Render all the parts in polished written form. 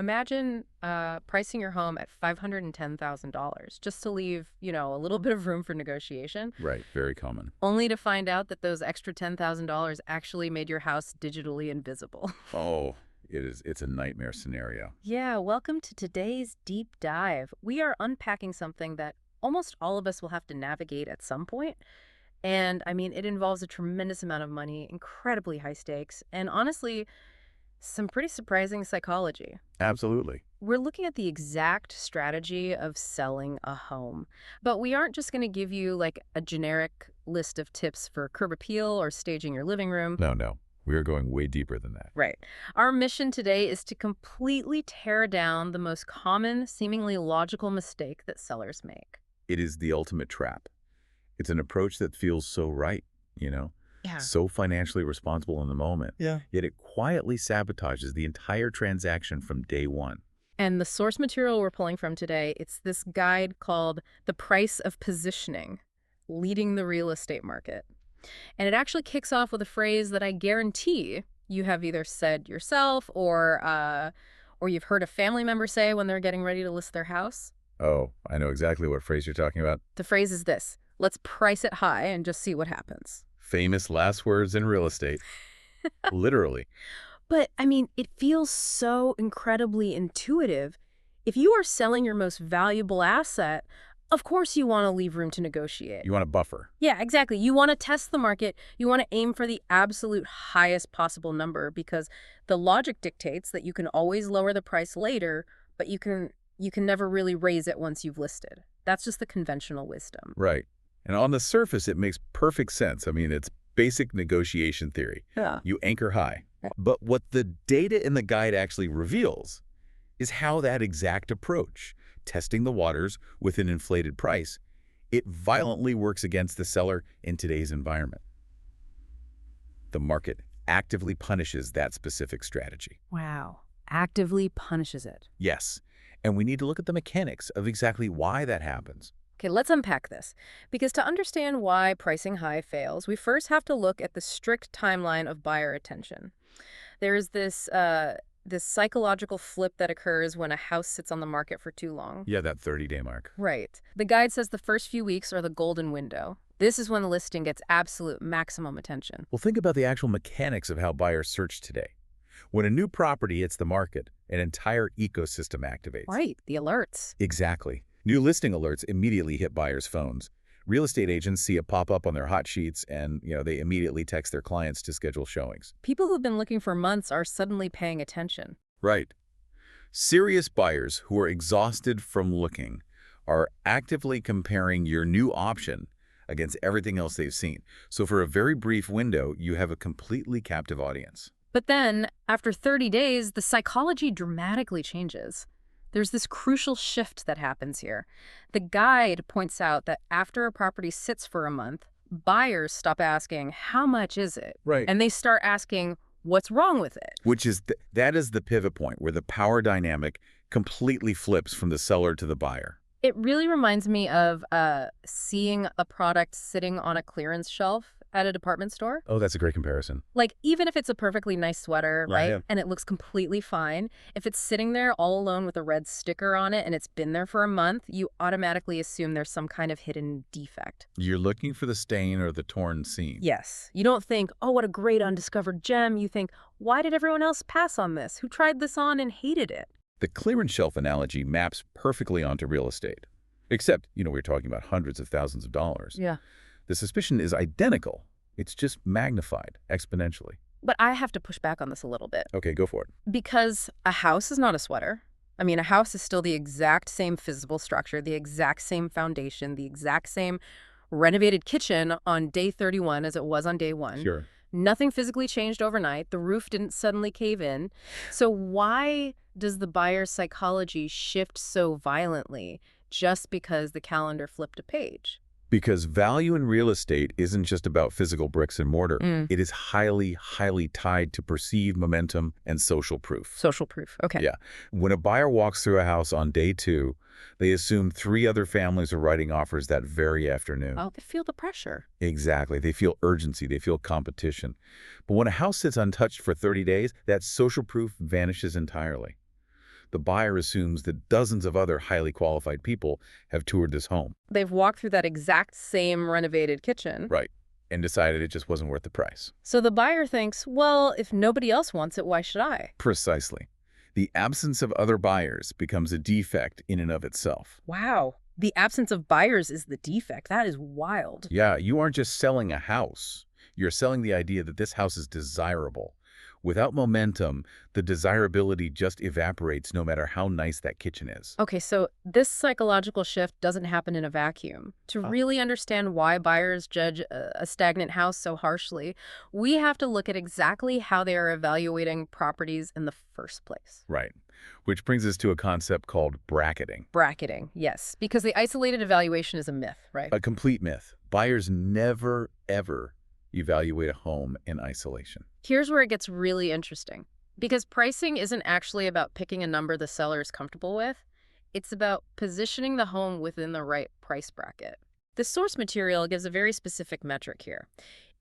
Imagine pricing your home at $510,000 just to leave, a little bit of room for negotiation, Right, very common. only to find out that those extra $10,000 actually made your house digitally invisible. Oh, it's a nightmare scenario. Yeah, welcome to today's deep dive. We are unpacking something that almost all of us will have to navigate at some point. And I mean, it involves a tremendous amount of money, incredibly high stakes, and honestly, some pretty surprising psychology. Absolutely. We're looking at the exact strategy of selling a home. But we aren't just going to give you like a generic list of tips for curb appeal or staging your living room. No, no. We are going way deeper than that. Right. Our mission today is to completely tear down the most common, seemingly logical mistake that sellers make. It is the ultimate trap. It's an approach that feels so right, you know? Yeah. So financially responsible in the moment. Yeah. Yet it quietly sabotages the entire transaction from day one. And the source material we're pulling from today, it's this guide called The Price of Positioning, Leading the Real Estate Market. And it actually kicks off with a phrase that I guarantee you have either said yourself or you've heard a family member say when they're getting ready to list their house. Oh, I know exactly what phrase you're talking about. The phrase is this: let's price it high and just see what happens. Famous last words in real estate. Literally. But, I mean, it feels so incredibly intuitive. If you are selling your most valuable asset, of course you want to leave room to negotiate. You want a buffer. Yeah, exactly. You want to test the market. You want to aim for the absolute highest possible number because the logic dictates that you can always lower the price later, but you can never really raise it once you've listed. That's just the conventional wisdom. Right. And on the surface, it makes perfect sense. I mean, it's basic negotiation theory. Yeah. You anchor high. But what the data in the guide actually reveals is how that exact approach, testing the waters with an inflated price, it violently works against the seller in today's environment. The market actively punishes that specific strategy. Wow. Actively punishes it. Yes, and we need to look at the mechanics of exactly why that happens. Okay, let's unpack this. Because to understand why pricing high fails, we first have to look at the strict timeline of buyer attention. There is this psychological flip that occurs when a house sits on the market for too long. Yeah, that 30-day mark. Right. The guide says the first few weeks are the golden window. This is when the listing gets absolute maximum attention. Well, think about the actual mechanics of how buyers search today. When a new property hits the market, an entire ecosystem activates. Right, the alerts. Exactly. New listing alerts immediately hit buyers' phones. Real estate agents see it pop up on their hot sheets and, they immediately text their clients to schedule showings. People who've been looking for months are suddenly paying attention. Right. Serious buyers who are exhausted from looking are actively comparing your new option against everything else they've seen. So for a very brief window, you have a completely captive audience. But then, after 30 days, the psychology dramatically changes. There's this crucial shift that happens here. The guide points out that after a property sits for a month, buyers stop asking, how much is it? Right. And they start asking, what's wrong with it? Which is, that is the pivot point where the power dynamic completely flips from the seller to the buyer. It really reminds me of seeing a product sitting on a clearance shelf at a department store. Oh, that's a great comparison. Like, even if it's a perfectly nice sweater, Yeah, right? yeah. And it looks completely fine, if it's sitting there all alone with a red sticker on it and it's been there for a month, you automatically assume there's some kind of hidden defect. You're looking for the stain or the torn seam. Yes. You don't think, oh, what a great undiscovered gem. You think, why did everyone else pass on this? Who tried this on and hated it? The clearance shelf analogy maps perfectly onto real estate. Except, we're talking about hundreds of thousands of dollars. Yeah. The suspicion is identical. It's just magnified exponentially. But I have to push back on this a little bit. Okay, go for it. Because a house is not a sweater. I mean, a house is still the exact same physical structure, the exact same foundation, the exact same renovated kitchen on day 31 as it was on day 1. Sure. Nothing physically changed overnight. The roof didn't suddenly cave in. So why does the buyer's psychology shift so violently just because the calendar flipped a page? Because value in real estate isn't just about physical bricks and mortar. It is highly, highly tied to perceived momentum and social proof. Social proof. Okay. Yeah. When a buyer walks through a house on day 2, they assume 3 other families are writing offers that very afternoon. Oh, they feel the pressure. Exactly. They feel urgency. They feel competition. But when a house sits untouched for 30 days, that social proof vanishes entirely. The buyer assumes that dozens of other highly qualified people have toured this home. They've walked through that exact same renovated kitchen. Right. And decided it just wasn't worth the price. So the buyer thinks, well, if nobody else wants it, why should I? Precisely. The absence of other buyers becomes a defect in and of itself. Wow. The absence of buyers is the defect. That is wild. Yeah, you aren't just selling a house. You're selling the idea that this house is desirable. Without momentum, the desirability just evaporates no matter how nice that kitchen is. Okay, so this psychological shift doesn't happen in a vacuum. To really understand why buyers judge a stagnant house so harshly, we have to look at exactly how they are evaluating properties in the first place. Right. Which brings us to a concept called bracketing. Bracketing, yes, because the isolated evaluation is a myth, right? A complete myth. Buyers never, ever evaluate a home in isolation. Here's where it gets really interesting. Because pricing isn't actually about picking a number the seller is comfortable with. It's about positioning the home within the right price bracket. The source material gives a very specific metric here.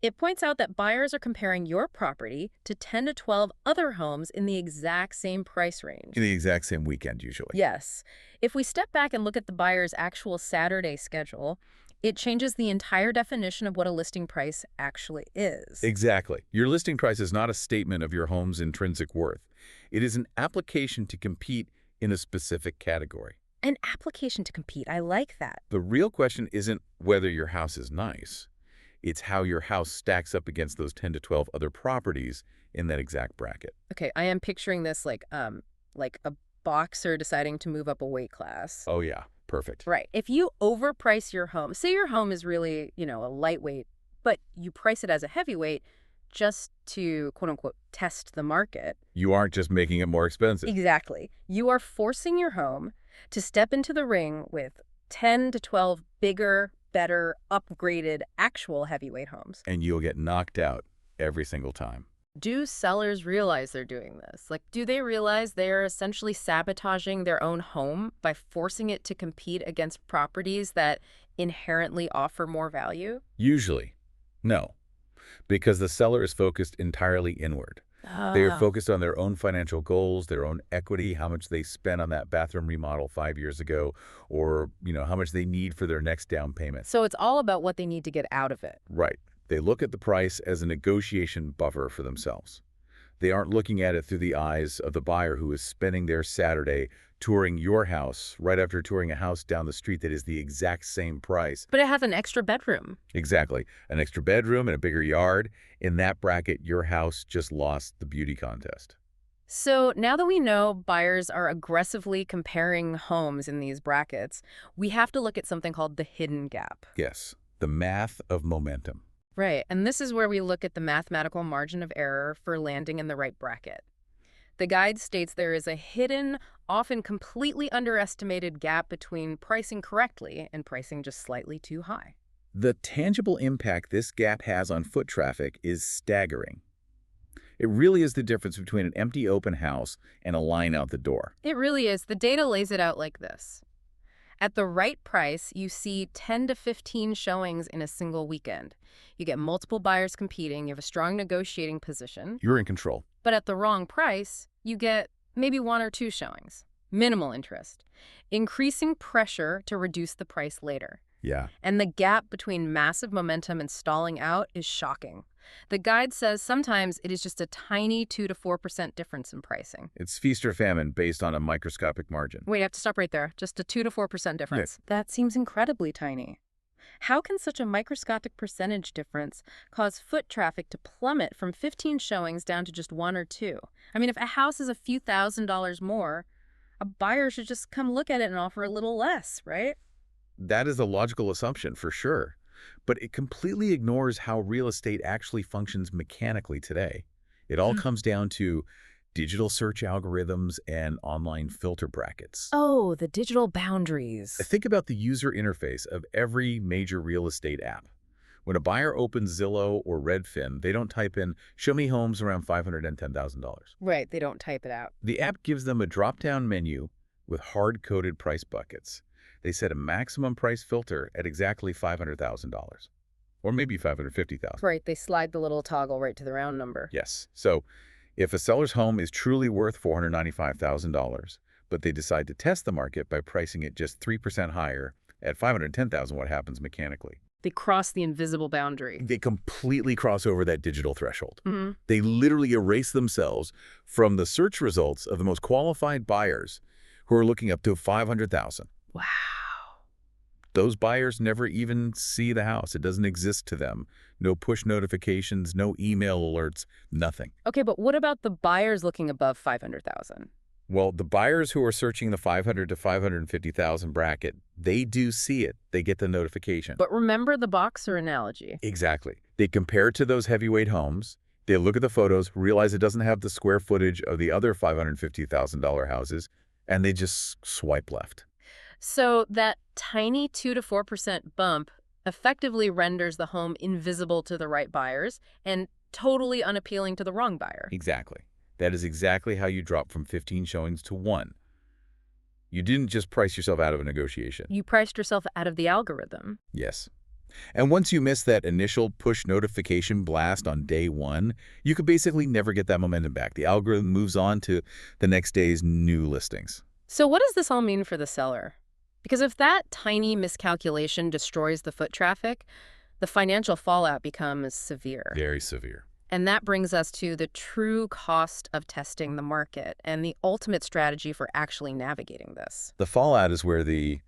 It points out that buyers are comparing your property to 10 to 12 other homes in the exact same price range. In the exact same weekend, usually. Yes. If we step back and look at the buyer's actual Saturday schedule, it changes the entire definition of what a listing price actually is. Exactly. Your listing price is not a statement of your home's intrinsic worth. It is an application to compete in a specific category. An application to compete. I like that. The real question isn't whether your house is nice. It's how your house stacks up against those 10 to 12 other properties in that exact bracket. Okay, I am picturing this like a boxer deciding to move up a weight class. Oh, yeah. Perfect. Right. If you overprice your home, say your home is really, a lightweight, but you price it as a heavyweight just to, quote unquote, test the market. You aren't just making it more expensive. Exactly. You are forcing your home to step into the ring with 10 to 12 bigger, better, upgraded, actual heavyweight homes. And you'll get knocked out every single time. Do sellers realize they're doing this? Like, do they realize they're essentially sabotaging their own home by forcing it to compete against properties that inherently offer more value? Usually, no, because the seller is focused entirely inward. They are focused on their own financial goals, their own equity, how much they spent on that bathroom remodel 5 years ago, or, how much they need for their next down payment. So it's all about what they need to get out of it. Right. They look at the price as a negotiation buffer for themselves. They aren't looking at it through the eyes of the buyer who is spending their Saturday touring your house right after touring a house down the street that is the exact same price. But it has an extra bedroom. Exactly. An extra bedroom and a bigger yard. In that bracket, your house just lost the beauty contest. So now that we know buyers are aggressively comparing homes in these brackets, we have to look at something called the hidden gap. Yes, the math of momentum. Right, and this is where we look at the mathematical margin of error for landing in the right bracket. The guide states there is a hidden, often completely underestimated gap between pricing correctly and pricing just slightly too high. The tangible impact this gap has on foot traffic is staggering. It really is the difference between an empty open house and a line out the door. It really is. The data lays it out like this. At the right price, you see 10 to 15 showings in a single weekend. You get multiple buyers competing, you have a strong negotiating position. You're in control. But at the wrong price, you get maybe 1 or 2 showings. Minimal interest. Increasing pressure to reduce the price later. Yeah. And the gap between massive momentum and stalling out is shocking. The guide says sometimes it is just a tiny 2 to 4% difference in pricing. It's feast or famine based on a microscopic margin. Wait, I have to stop right there. Just a 2 to 4% difference. Yeah. That seems incredibly tiny. How can such a microscopic percentage difference cause foot traffic to plummet from 15 showings down to just 1 or 2? I mean, if a house is a few $1,000s more, a buyer should just come look at it and offer a little less, right? That is a logical assumption for sure, but it completely ignores how real estate actually functions mechanically today. It all comes down to digital search algorithms and online filter brackets. Oh, the digital boundaries. Think about the user interface of every major real estate app. When a buyer opens Zillow or Redfin, they don't type in, "Show me homes around $510,000. Right, they don't type it out. The app gives them a drop-down menu with hard-coded price buckets. They set a maximum price filter at exactly $500,000, or maybe $550,000. Right, they slide the little toggle right to the round number. Yes. So if a seller's home is truly worth $495,000, but they decide to test the market by pricing it just 3% higher at 510,000. What happens mechanically? They cross the invisible boundary. They completely cross over that digital threshold. Hmm. They literally erase themselves from the search results of the most qualified buyers who are looking up to 500,000. Wow. Those buyers never even see the house. It doesn't exist to them. No push notifications, no email alerts, nothing. Okay, but what about the buyers looking above 500,000? Well, the buyers who are searching the 500 to 550,000 bracket, they do see it. They get the notification. But remember the boxer analogy. Exactly. They compare it to those heavyweight homes. They look at the photos, realize it doesn't have the square footage of the other $550,000 houses, and they just swipe left. So that tiny 2 to 4% bump effectively renders the home invisible to the right buyers and totally unappealing to the wrong buyer. Exactly. That is exactly how you drop from 15 showings to 1. You didn't just price yourself out of a negotiation. You priced yourself out of the algorithm. Yes. And once you miss that initial push notification blast on day 1, you could basically never get that momentum back. The algorithm moves on to the next day's new listings. So what does this all mean for the seller? Because if that tiny miscalculation destroys the foot traffic, the financial fallout becomes severe. Very severe. And that brings us to the true cost of testing the market and the ultimate strategy for actually navigating this. The fallout is where the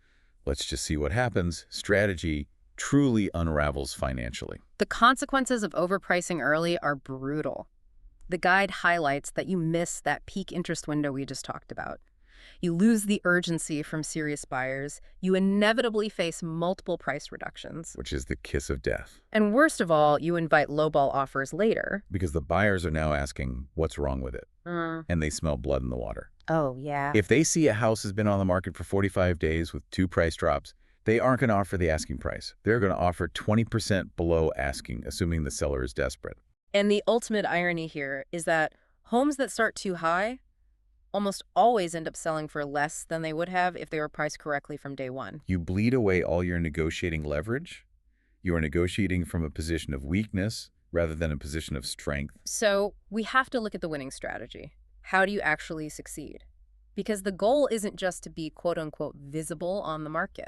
let's just see what happens strategy truly unravels financially. The consequences of overpricing early are brutal. The guide highlights that you miss that peak interest window we just talked about. You lose the urgency from serious buyers. You inevitably face multiple price reductions. Which is the kiss of death. And worst of all, you invite lowball offers later. Because the buyers are now asking, what's wrong with it? And they smell blood in the water. Oh, yeah. If they see a house has been on the market for 45 days with 2 price drops, they aren't going to offer the asking price. They're going to offer 20% below asking, assuming the seller is desperate. And the ultimate irony here is that homes that start too high almost always end up selling for less than they would have if they were priced correctly from day one. You bleed away all your negotiating leverage. You are negotiating from a position of weakness rather than a position of strength. So we have to look at the winning strategy. How do you actually succeed? Because the goal isn't just to be quote-unquote visible on the market.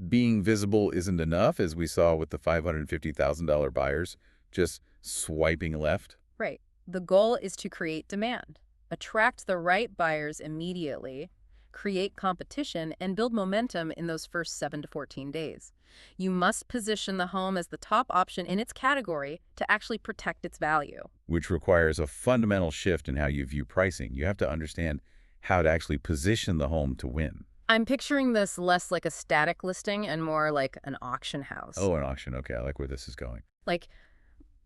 Being visible isn't enough, as we saw with the $550,000 buyers just swiping left. Right. The goal is to create demand, attract the right buyers immediately, create competition, and build momentum in those first 7 to 14 days. You must position the home as the top option in its category to actually protect its value. Which requires a fundamental shift in how you view pricing. You have to understand how to actually position the home to win. I'm picturing this less like a static listing and more like an auction house. Oh, an auction. Okay, I like where this is going. Like,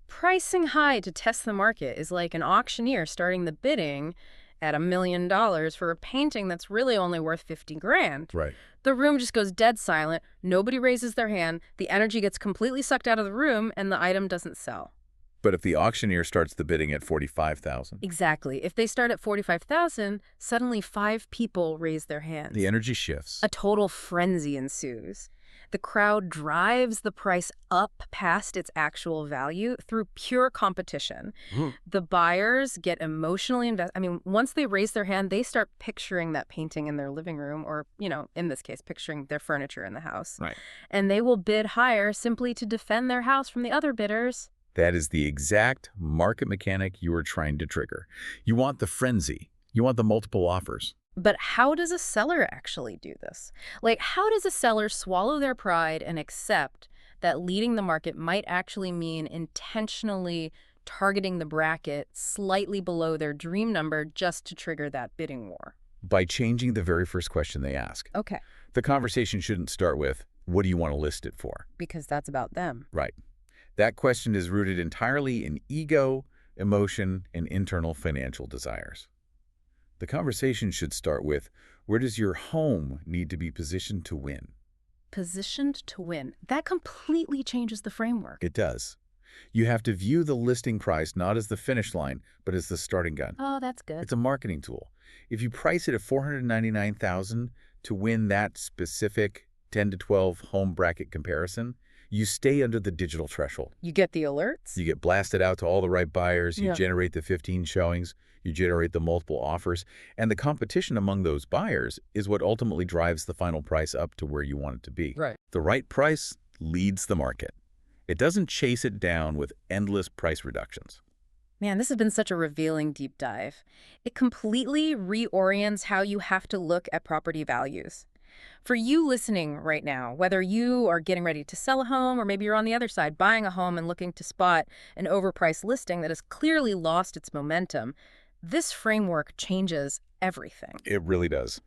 pricing high to test the market is like an auctioneer starting the bidding at $1 million for a painting that's really only worth 50 grand. Right. The room just goes dead silent, nobody raises their hand, the energy gets completely sucked out of the room, and the item doesn't sell. But if the auctioneer starts the bidding at $45,000, Exactly. If they start at $45,000, suddenly 5 people raise their hands. the energy shifts. A total frenzy ensues. The crowd drives the price up past its actual value through pure competition. The buyers get emotionally invested. I mean, once they raise their hand, they start picturing that painting in their living room or, in this case, picturing their furniture in the house. Right. And they will bid higher simply to defend their house from the other bidders. That is the exact market mechanic you are trying to trigger. You want the frenzy. You want the multiple offers. But how does a seller actually do this? Like, how does a seller swallow their pride and accept that leading the market might actually mean intentionally targeting the bracket slightly below their dream number just to trigger that bidding war? By changing the very first question they ask. Okay. The conversation shouldn't start with, what do you want to list it for? Because that's about them. Right. That question is rooted entirely in ego, emotion, and internal financial desires. The conversation should start with, where does your home need to be positioned to win? Positioned to win. That completely changes the framework. It does. You have to view the listing price not as the finish line, but as the starting gun. Oh, that's good. It's a marketing tool. If you price it at $499,000 to win that specific 10 to 12 home bracket comparison, you stay under the digital threshold. You get the alerts? You get blasted out to all the right buyers. You Yeah. generate the 15 showings. You generate the multiple offers, and the competition among those buyers is what ultimately drives the final price up to where you want it to be. Right. The right price leads the market. It doesn't chase it down with endless price reductions. Man, this has been such a revealing deep dive. It completely reorients how you have to look at property values. For you listening right now, whether you are getting ready to sell a home or maybe you're on the other side buying a home and looking to spot an overpriced listing that has clearly lost its momentum, this framework changes everything. It really does.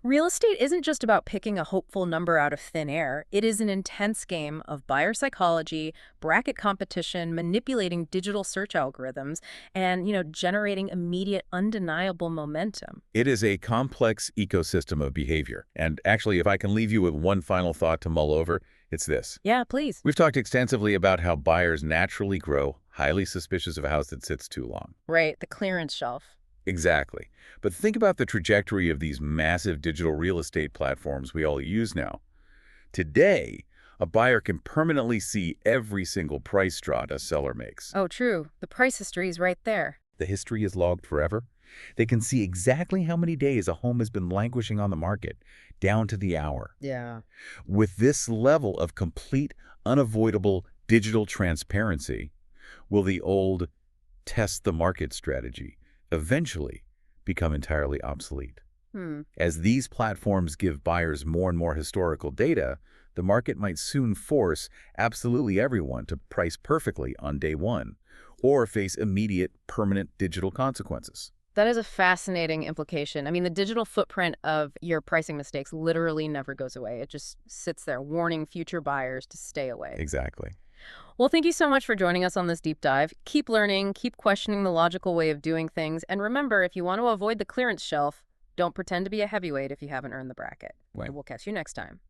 Real estate isn't just about picking a hopeful number out of thin air. It is an intense game of buyer psychology, bracket competition, manipulating digital search algorithms, and, generating immediate, undeniable momentum. It is a complex ecosystem of behavior. And actually, if I can leave you with one final thought to mull over, it's this. Yeah, please. We've talked extensively about how buyers naturally grow highly suspicious of a house that sits too long. Right, the clearance shelf. Exactly. But think about the trajectory of these massive digital real estate platforms we all use now. Today, a buyer can permanently see every single price drop a seller makes. Oh, true. The price history is right there. The history is logged forever. They can see exactly how many days a home has been languishing on the market, down to the hour. Yeah. With this level of complete, unavoidable digital transparency, will the old test the market strategy eventually become entirely obsolete? As these platforms give buyers more and more historical data, the market might soon force absolutely everyone to price perfectly on day one, or face immediate, permanent digital consequences. That is a fascinating implication. I mean, the digital footprint of your pricing mistakes literally never goes away. It just sits there warning future buyers to stay away. Exactly. Well, thank you so much for joining us on this deep dive. Keep learning, keep questioning the logical way of doing things, and remember, if you want to avoid the clearance shelf, don't pretend to be a heavyweight if you haven't earned the bracket. Right. We'll catch you next time.